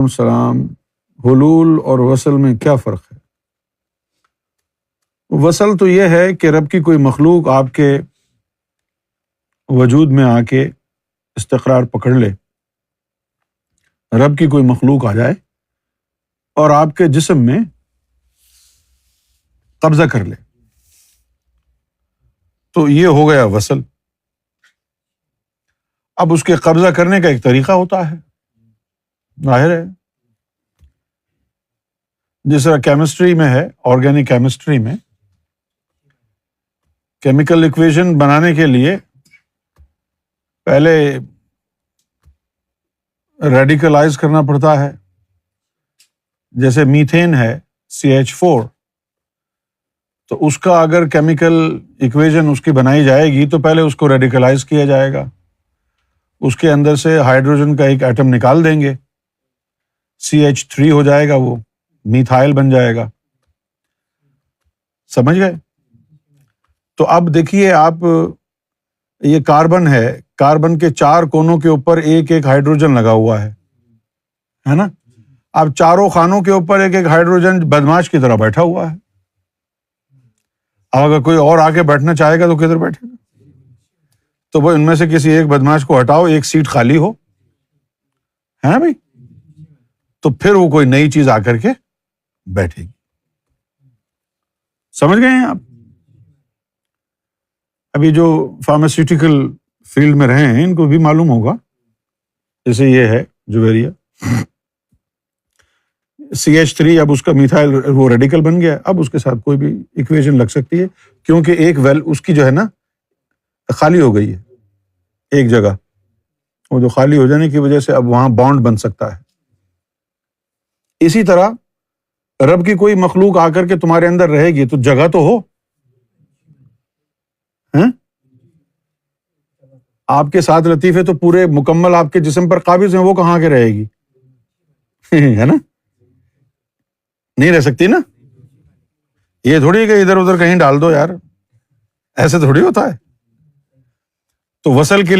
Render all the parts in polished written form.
السلام، حلول اور وصل میں کیا فرق ہے؟ وصل تو یہ ہے کہ رب کی کوئی مخلوق آپ کے وجود میں آ کے استقرار پکڑ لے، رب کی کوئی مخلوق آ جائے اور آپ کے جسم میں قبضہ کر لے، تو یہ ہو گیا وصل۔ اب اس کے قبضہ کرنے کا ایک طریقہ ہوتا ہے، ظاہر ہے، جس طرح کیمسٹری میں ہے، آرگینک کیمسٹری میں کیمیکل ایکویشن بنانے کے لیے پہلے ریڈیکلائز کرنا پڑتا ہے۔ جیسے میتھین ہے CH4، تو اس کا اگر کیمیکل ایکویشن اس کی بنائی جائے گی تو پہلے اس کو ریڈیکلائز کیا جائے گا، اس کے اندر سے ہائیڈروجن کا ایک ایٹم نکال دیں گے، CH3 ہو جائے گا، وہ میتھائل بن جائے گا۔ سمجھ گئے؟ تو اب دیکھیے آپ، یہ کاربن ہے، کاربن کے 4 کونوں کے اوپر ایک ایک ہائیڈروجن لگا ہوا ہے نا؟ اب چاروں خانوں کے اوپر ایک ایک ہائیڈروجن بدماش کی طرح بیٹھا ہوا ہے۔ اب اگر کوئی اور آگے بیٹھنا چاہے گا تو کدھر بیٹھے گا؟ تو وہ ان میں سے کسی ایک بدماش کو ہٹاؤ، ایک سیٹ خالی ہو، ہے نا بھائی؟ تو پھر وہ کوئی نئی چیز آ کر کے بیٹھے گی۔ سمجھ گئے ہیں آپ؟ ابھی جو فارماسیوٹیکل فیلڈ میں رہے ہیں ان کو بھی معلوم ہوگا، جیسے یہ ہے جویریا، CH3، اب اس کا میتھائل وہ ریڈیکل بن گیا، اب اس کے ساتھ کوئی بھی ایکویشن لگ سکتی ہے، کیونکہ ایک ویل اس کی جو ہے نا خالی ہو گئی ہے ایک جگہ، وہ جو خالی ہو جانے کی وجہ سے اب وہاں بانڈ بن سکتا ہے۔ اسی طرح رب کی کوئی مخلوق آ کر کے تمہارے اندر رہے گی تو جگہ تو ہو، ہیں؟ آپ کے ساتھ لطیفے تو پورے مکمل آپ کے جسم پر قابض ہیں، وہ کہاں کے رہے گی؟ ہے نا؟ نہیں رہ سکتی نا۔ یہ تھوڑی کہ ادھر ادھر کہیں ڈال دو یار، ایسے تھوڑی ہوتا ہے۔ تو وصل کے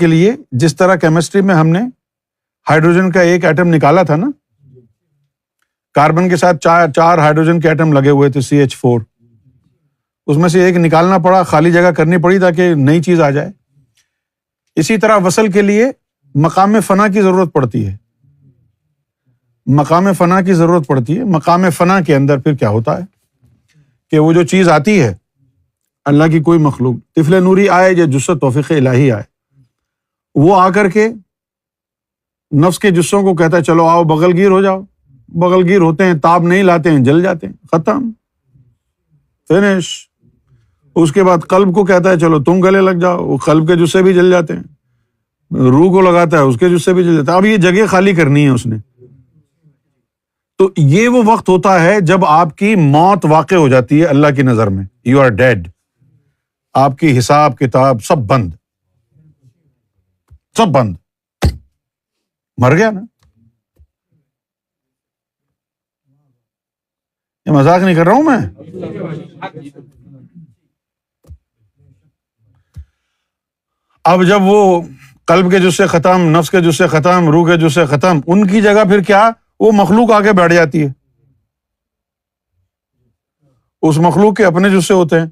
لیے جس طرح کیمسٹری میں ہم نے ہائیڈروجن کا ایک ایٹم نکالا تھا نا، کاربن کے ساتھ چار ہائیڈروجن کے ایٹم لگے ہوئے تھے CH4، اس میں سے ایک نکالنا پڑا، خالی جگہ کرنی پڑی تاکہ نئی چیز آ جائے۔ اسی طرح وصل کے لیے مقام فنا کی ضرورت پڑتی ہے، مقام فنا کی ضرورت پڑتی ہے۔ مقام فنا کے اندر پھر کیا ہوتا ہے کہ وہ جو چیز آتی ہے، اللہ کی کوئی مخلوق، طفل نوری آئے یا جثہ توفیق الہی آئے، وہ آ کر کے نفس کے جسوں کو کہتا ہے چلو آؤ بغل گیر ہو جاؤ، بغل گیر ہوتے ہیں، تاب نہیں لاتے ہیں، جل جاتے ہیں، ختم، فنش۔ اس کے بعد قلب کو کہتا ہے چلو تم گلے لگ جاؤ، وہ قلب کے جسے بھی جل جاتے ہیں، روح کو لگاتا ہے، اس کے جسے بھی جل جاتا ہے۔ اب یہ جگہ خالی کرنی ہے اس نے، تو یہ وہ وقت ہوتا ہے جب آپ کی موت واقع ہو جاتی ہے اللہ کی نظر میں، یو آر ڈیڈ، آپ کی حساب کتاب سب بند، سب بند، مر گیا نا۔ یہ مذاق نہیں کر رہا ہوں میں۔ اب جب وہ قلب کے جزے ختم، نفس کے جزے ختم، روح کے جزے ختم، ان کی جگہ پھر کیا؟ وہ مخلوق آگے بیٹھ جاتی ہے۔ اس مخلوق کے اپنے جزے ہوتے ہیں،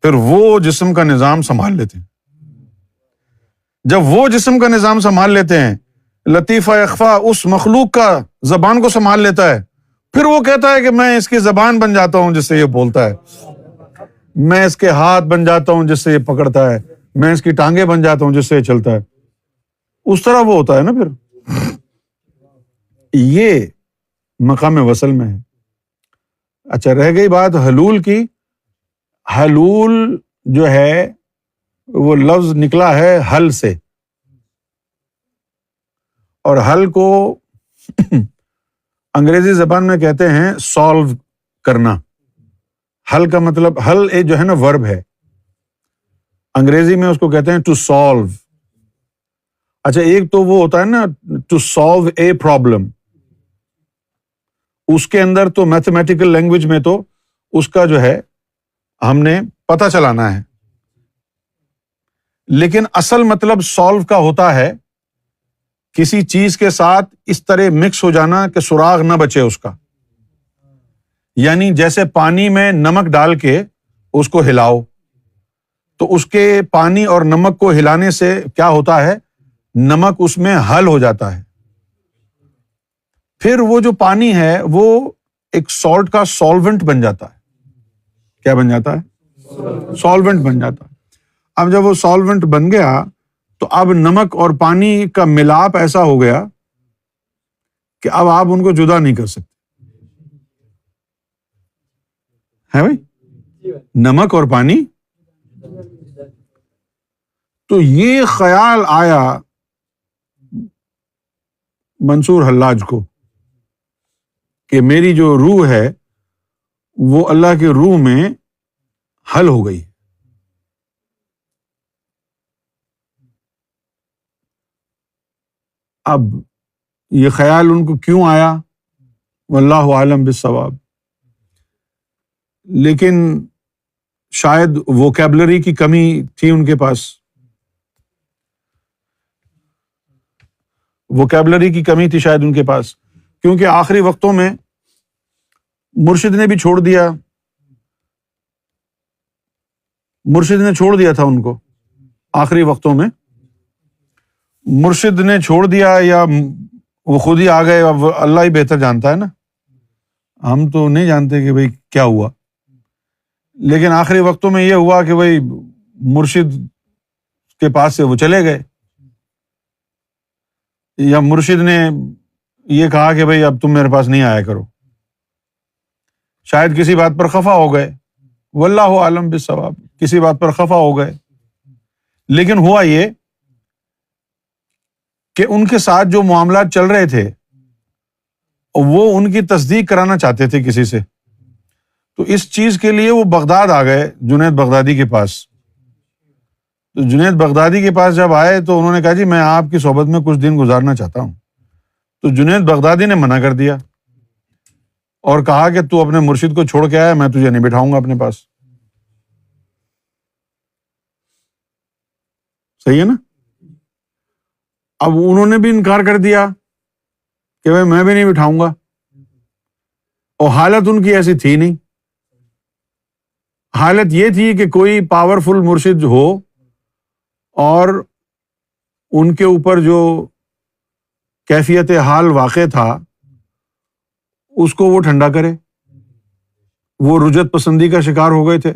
پھر وہ جسم کا نظام سنبھال لیتے ہیں۔ جب وہ جسم کا نظام سنبھال لیتے ہیں، لطیفہ اخفا اس مخلوق کا زبان کو سنبھال لیتا ہے، پھر وہ کہتا ہے کہ میں اس کی زبان بن جاتا ہوں جس سے یہ بولتا ہے، میں اس کے ہاتھ بن جاتا ہوں جس سے یہ پکڑتا ہے، میں اس کی ٹانگیں بن جاتا ہوں جس سے یہ چلتا ہے۔ اس طرح وہ ہوتا ہے نا پھر۔ یہ مقام وصل میں ہے۔ اچھا، رہ گئی بات حلول کی۔ حلول جو ہے وہ لفظ نکلا ہے حل سے، اور حل کو انگریزی زبان میں کہتے ہیں سالو کرنا۔ حل کا مطلب، حل ایک جو ہے نا ورب ہے، انگریزی میں اس کو کہتے ہیں ٹو سالو۔ اچھا، ایک تو وہ ہوتا ہے نا ٹو سالو اے پرابلم، اس کے اندر تو میتھمیٹیکل لینگویج میں تو اس کا جو ہے ہم نے پتہ چلانا ہے، لیکن اصل مطلب سالو کا ہوتا ہے کسی چیز کے ساتھ اس طرح مکس ہو جانا کہ سراغ نہ بچے اس کا. یعنی جیسے پانی میں نمک ڈال کے اس کو ہلاؤ تو اس کے پانی اور نمک کو ہلانے سے کیا ہوتا ہے, نمک اس میں حل ہو جاتا ہے. پھر وہ جو پانی ہے وہ ایک سالٹ کا سالونٹ بن جاتا ہے. کیا بن جاتا ہے؟ سالونٹ بن جاتا ہے. اب جب وہ سالونٹ بن گیا تو اب نمک اور پانی کا ملاپ ایسا ہو گیا کہ اب آپ ان کو جدا نہیں کر سکتے. ہے بھائی, نمک اور پانی. تو یہ خیال آیا منصور حلاج کو کہ میری جو روح ہے وہ اللہ کے روح میں حل ہو گئی. اب یہ خیال ان کو کیوں آیا واللہ عالم بالصواب, لیکن شاید ووکیبلری کی کمی تھی ان کے پاس. ووکیبلری کی کمی تھی شاید ان کے پاس, کیونکہ آخری وقتوں میں مرشد نے بھی چھوڑ دیا, مرشد نے چھوڑ دیا تھا ان کو. آخری وقتوں میں مرشد نے چھوڑ دیا یا وہ خود ہی آ گئے, اب اللہ ہی بہتر جانتا ہے نا, ہم تو نہیں جانتے کہ بھئی کیا ہوا. لیکن آخری وقتوں میں یہ ہوا کہ بھئی مرشد کے پاس سے وہ چلے گئے, یا مرشد نے یہ کہا کہ بھئی اب تم میرے پاس نہیں آیا کرو. شاید کسی بات پر خفا ہو گئے, واللہ عالم بالصواب, کسی بات پر خفا ہو گئے. لیکن ہوا یہ کہ ان کے ساتھ جو معاملات چل رہے تھے وہ ان کی تصدیق کرانا چاہتے تھے کسی سے. تو اس چیز کے لیے وہ بغداد آ گئے جنید بغدادی کے پاس. تو جنید بغدادی کے پاس جب آئے تو انہوں نے کہا جی میں آپ کی صحبت میں کچھ دن گزارنا چاہتا ہوں. تو جنید بغدادی نے منع کر دیا اور کہا کہ تو اپنے مرشد کو چھوڑ کے آیا, میں تجھے نہیں بٹھاؤں گا اپنے پاس. صحیح ہے نا. اب انہوں نے بھی انکار کر دیا کہ بھائی میں بھی نہیں بٹھاؤں گا, اور حالت ان کی ایسی تھی نہیں. حالت یہ تھی کہ کوئی پاورفل مرشد ہو اور ان کے اوپر جو کیفیت حال واقع تھا اس کو وہ ٹھنڈا کرے. وہ رجت پسندی کا شکار ہو گئے تھے,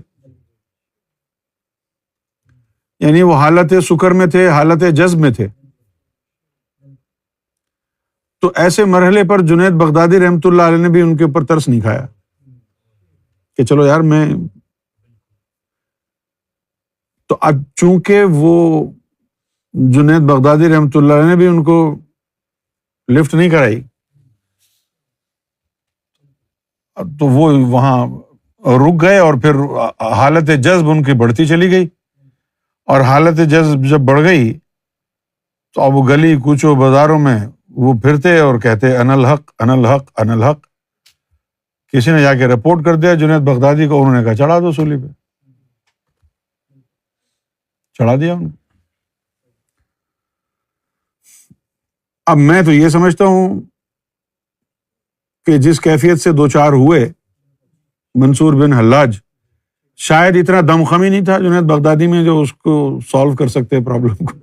یعنی وہ حالت سکر میں تھے, حالت جذب میں تھے. تو ایسے مرحلے پر جنید بغدادی رحمۃ اللہ علیہ نے بھی ان کے اوپر ترس نہیں کھایا کہ چلو یار میں. تو اب چونکہ وہ جنید بغدادی رحمۃ اللہ علیہ نے بھی ان کو لفٹ نہیں کرائی, تو وہ وہاں رک گئے, اور پھر حالت جذب ان کی بڑھتی چلی گئی. اور حالت جذب جب بڑھ گئی تو اب وہ گلی کوچوں بازاروں میں وہ پھرتے اور کہتے انا الحق انا الحق انا الحق. کسی نے جا کے رپورٹ کر دیا جنید بغدادی کو, انہوں نے کہا چڑھا دو سولی پہ, چڑھا دیا انہوں نے. اب میں تو یہ سمجھتا ہوں کہ جس کیفیت سے دو چار ہوئے منصور بن حلاج, شاید اتنا دم خم ہی نہیں تھا جنید بغدادی میں جو اس کو سالو کر سکتے پرابلم کو.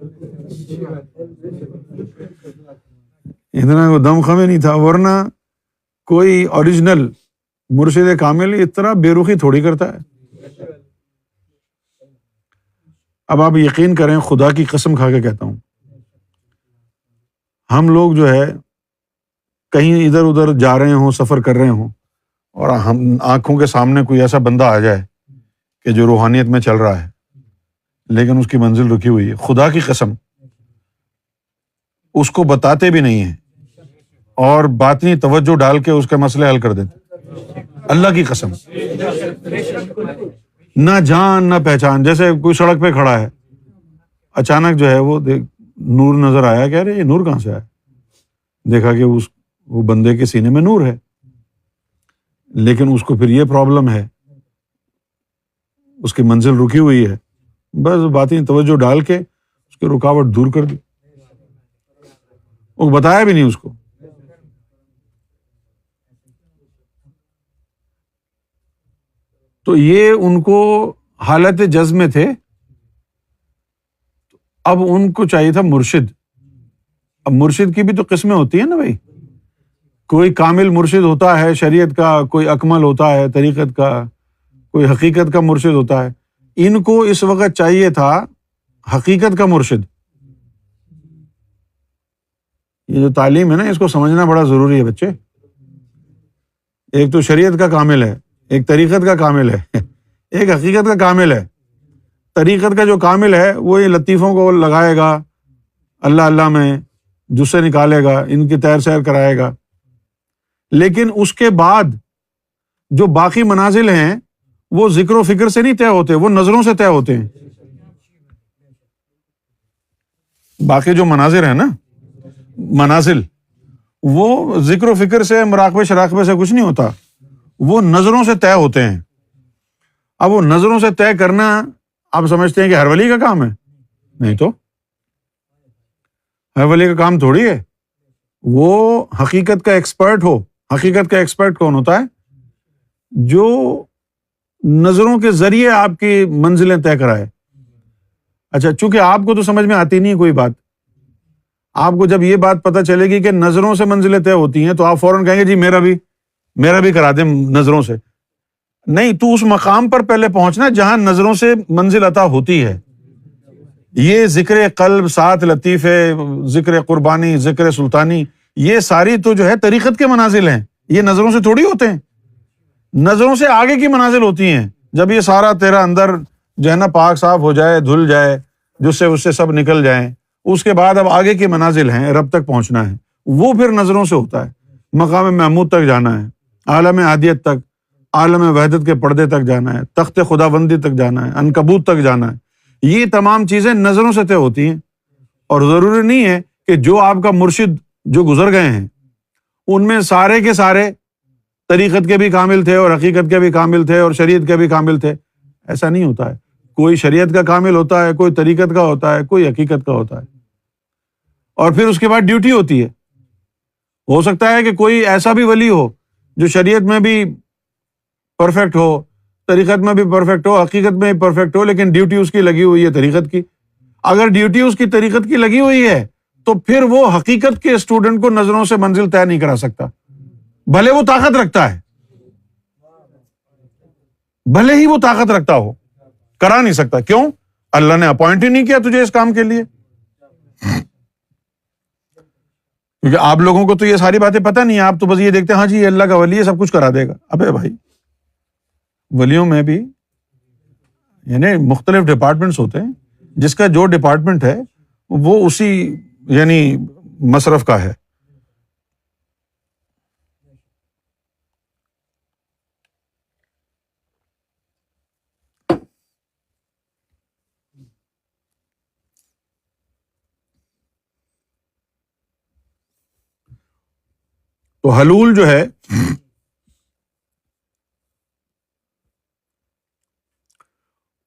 اتنا وہ دم خم ہی نہیں تھا, ورنہ کوئی اوریجنل مرشد کامل اس طرح بے رخی تھوڑی کرتا ہے. اب آپ یقین کریں, خدا کی قسم کھا کے کہتا ہوں, ہم لوگ جو ہے کہیں ادھر ادھر جا رہے ہوں, سفر کر رہے ہوں, اور ہم آنکھوں کے سامنے کوئی ایسا بندہ آ جائے کہ جو روحانیت میں چل رہا ہے لیکن اس کی منزل رکی ہوئی ہے, خدا کی قسم اس کو بتاتے بھی نہیں ہیں اور باطنی توجہ ڈال کے اس کے مسئلے حل کر دیتے. اللہ کی قسم, نہ جان نہ پہچان. جیسے کوئی سڑک پہ کھڑا ہے, اچانک جو ہے وہ نور نظر آیا, کہہ رہے یہ نور کہاں سے آیا؟ دیکھا کہ وہ بندے کے سینے میں نور ہے, لیکن اس کو پھر یہ پرابلم ہے, اس کی منزل رکی ہوئی ہے, بس باتیں توجہ ڈال کے اس کی رکاوٹ دور کر دی، وہ بتایا بھی نہیں اس کو۔ تو یہ ان کو حالت جذب میں تھے، اب ان کو چاہیے تھا مرشد۔ اب مرشد کی بھی تو قسمیں ہوتی ہیں نا بھائی، کوئی کامل مرشد ہوتا ہے شریعت کا، کوئی اکمل ہوتا ہے طریقت کا، کوئی حقیقت کا مرشد ہوتا ہے۔ ان کو اس وقت چاہیے تھا حقیقت کا مرشد۔ یہ جو تعلیم ہے نا، اس کو سمجھنا بڑا ضروری ہے بچے۔ ایک تو شریعت کا کامل ہے، ایک طریقت کا کامل ہے، ایک حقیقت کا کامل ہے۔ طریقت کا جو کامل ہے وہ یہ لطیفوں کو لگائے گا اللہ اللہ میں، جسے نکالے گا، ان کی تیر سیر کرائے گا، لیکن اس کے بعد جو باقی منازل ہیں وہ ذکر و فکر سے نہیں طے ہوتے، وہ نظروں سے طے ہوتے ہیں۔ باقی جو مناظر ہیں نا، منازل، وہ ذکر و فکر سے، مراقبے شراقبے سے کچھ نہیں ہوتا، وہ نظروں سے طے ہوتے ہیں۔ اب وہ نظروں سے طے کرنا آپ سمجھتے ہیں کہ ہر ولی کا کام ہے؟ نہیں تو ہر ولی کا کام تھوڑی ہے۔ وہ حقیقت کا ایکسپرٹ ہو۔ حقیقت کا ایکسپرٹ کون ہوتا ہے؟ جو نظروں کے ذریعے آپ کی منزلیں طے کرائے۔ اچھا، چونکہ آپ کو تو سمجھ میں آتی نہیں کوئی بات، آپ کو جب یہ بات پتہ چلے گی کہ نظروں سے منزلیں طے ہوتی ہیں تو آپ فوراً کہیں گے جی میرا بھی کرا دیں نظروں سے۔ نہیں، تو اس مقام پر پہلے پہنچنا جہاں نظروں سے منزل عطا ہوتی ہے۔ یہ ذکر قلب، ساتھ لطیفے، ذکر قربانی، ذکر سلطانی، یہ ساری تو جو ہے طریقت کے منازل ہیں، یہ نظروں سے تھوڑی ہوتے ہیں۔ نظروں سے آگے کی منازل ہوتی ہیں۔ جب یہ سارا تیرا اندر جو ہے نا پاک صاف ہو جائے، دھل جائے، جس سے اس سے سب نکل جائیں، اس کے بعد اب آگے کی منازل ہیں، رب تک پہنچنا ہے، وہ پھر نظروں سے ہوتا ہے۔ مقام محمود تک جانا ہے، عالم عادیت تک، عالم وحدت کے پردے تک جانا ہے، تخت خداوندی تک جانا ہے، عنکبوت تک جانا ہے۔ یہ تمام چیزیں نظروں سے طے ہوتی ہیں، اور ضروری نہیں ہے کہ جو آپ کا مرشد جو گزر گئے ہیں ان میں سارے کے سارے طریقت کے بھی کامل تھے اور حقیقت کے بھی کامل تھے اور شریعت کے بھی کامل تھے۔ ایسا نہیں ہوتا ہے۔ کوئی شریعت کا کامل ہوتا ہے، کوئی طریقت کا ہوتا ہے، کوئی حقیقت کا ہوتا ہے، اور پھر اس کے بعد ڈیوٹی ہوتی ہے۔ ہو سکتا ہے کہ کوئی ایسا بھی ولی ہو جو شریعت میں بھی پرفیکٹ ہو، طریقت میں بھی پرفیکٹ ہو، حقیقت میں بھی پرفیکٹ ہو، لیکن ڈیوٹی اس کی لگی ہوئی ہے طریقت کی۔ اگر ڈیوٹی اس کی طریقت کی لگی ہوئی ہے تو پھر وہ حقیقت کے اسٹوڈنٹ کو نظروں سے منزل طے نہیں کرا سکتا، بھلے وہ طاقت رکھتا ہے، بھلے ہی وہ طاقت رکھتا ہو، کرا نہیں سکتا۔ کیوں؟ اللہ نے اپوائنٹ ہی نہیں کیا تجھے اس کام کے لیے۔ کیونکہ آپ لوگوں کو تو یہ ساری باتیں پتہ نہیں ہے، آپ تو بس یہ دیکھتے ہیں ہاں جی یہ اللہ کا ولی ہے، سب کچھ کرا دے گا۔ ابے بھائی، ولیوں میں بھی یعنی مختلف ڈپارٹمنٹس ہوتے ہیں، جس کا جو ڈپارٹمنٹ ہے وہ اسی یعنی مصرف کا ہے۔ تو حلول جو ہے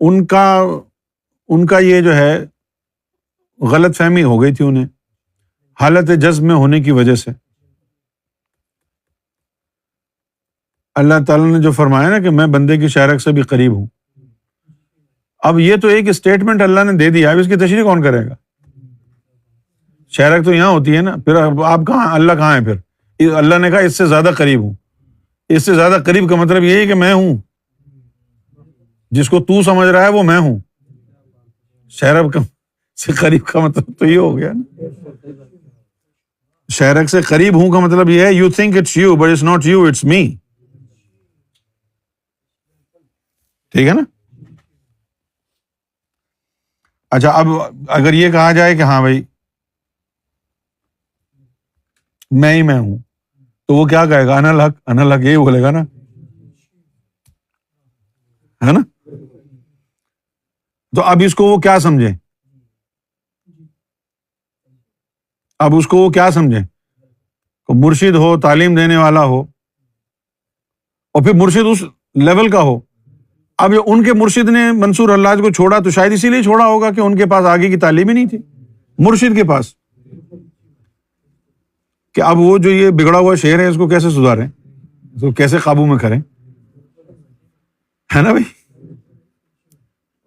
ان کا یہ جو ہے غلط فہمی ہو گئی تھی انہیں حالت جذب میں ہونے کی وجہ سے۔ اللہ تعالیٰ نے جو فرمایا نا کہ میں بندے کی شارک سے بھی قریب ہوں، اب یہ تو ایک اسٹیٹمنٹ اللہ نے دے دیا، اب اس کی تشریح کون کرے گا؟ شارک تو یہاں ہوتی ہے نا، پھر آپ کہاں، اللہ کہاں ہے؟ پھر اللہ نے کہا اس سے زیادہ قریب ہوں۔ اس سے زیادہ قریب کا مطلب یہ ہے کہ میں ہوں، جس کو تو سمجھ رہا ہے وہ میں ہوں۔ شارک سے قریب کا مطلب تو یہ ہو گیا نا، شارک سے قریب ہوں کا مطلب یہ ہے you think it's you but it's not you, it's me. ٹھیک ہے نا؟ اچھا، اب اگر یہ کہا جائے کہ ہاں بھائی میں ہی میں ہوں، تو وہ کیا کہے گا؟ انا الحق، انا الحق، یہی بولے گا نا، ہے نا؟ تو اب اس کو وہ کیا سمجھیں؟ اب اس کو وہ کیا سمجھیں؟ مرشد ہو، تعلیم دینے والا ہو، اور پھر مرشد اس لیول کا ہو، اب ان کے مرشد نے منصور حلاج کو چھوڑا تو شاید اسی لیے چھوڑا ہوگا کہ ان کے پاس آگے کی تعلیم ہی نہیں تھی مرشد کے پاس، کہ اب وہ جو یہ بگڑا ہوا شعر ہے اس کو کیسے سدھاریں، اس کو کیسے قابو میں کریں، ہے نا بھائی؟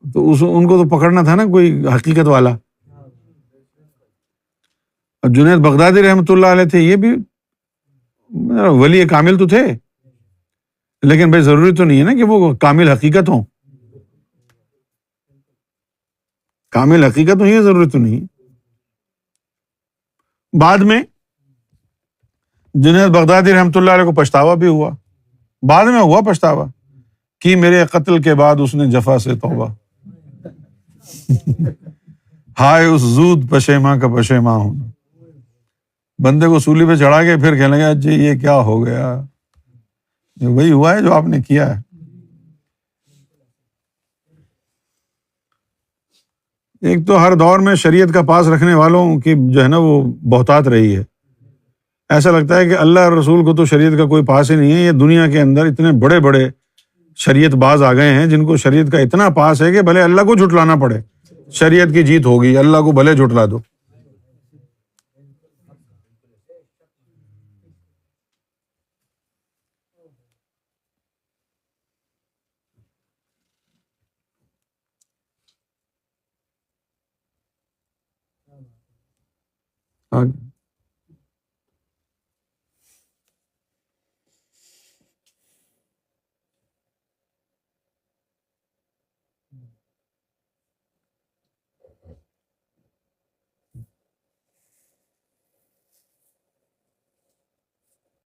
تو ان کو تو پکڑنا تھا نا کوئی حقیقت والا۔ اور جنید بغدادی رحمۃ اللہ علیہ تھے، یہ بھی ولی کامل تو تھے، لیکن بھائی ضروری تو نہیں ہے نا کہ وہ کامل حقیقت ہوں، کامل حقیقت ہوں یہ ضروری تو نہیں ہے۔ بعد میں جنید بغدادی رحمۃ اللہ علیہ کو پچھتاوا بھی ہوا، بعد میں ہوا پچھتاوا کہ میرے قتل کے بعد اس نے جفا سے توبہ، ہائے اس زود پشیماں کا پشیماں ہونا، بندے کو سولی پہ چڑھا کے پھر کہنے لگا جی یہ کیا ہو گیا، یہ وہی ہوا ہے جو آپ نے کیا ہے۔ ایک تو ہر دور میں شریعت کا پاس رکھنے والوں کی جو ہے نا وہ بہتات رہی ہے، ایسا لگتا ہے کہ اللہ اور رسول کو تو شریعت کا کوئی پاس ہی نہیں ہے، یہ دنیا کے اندر اتنے بڑے بڑے شریعت باز آ گئے ہیں جن کو شریعت کا اتنا پاس ہے کہ بھلے اللہ کو جھٹلانا پڑے، شریعت کی جیت ہوگی، اللہ کو بھلے جھٹلا دو۔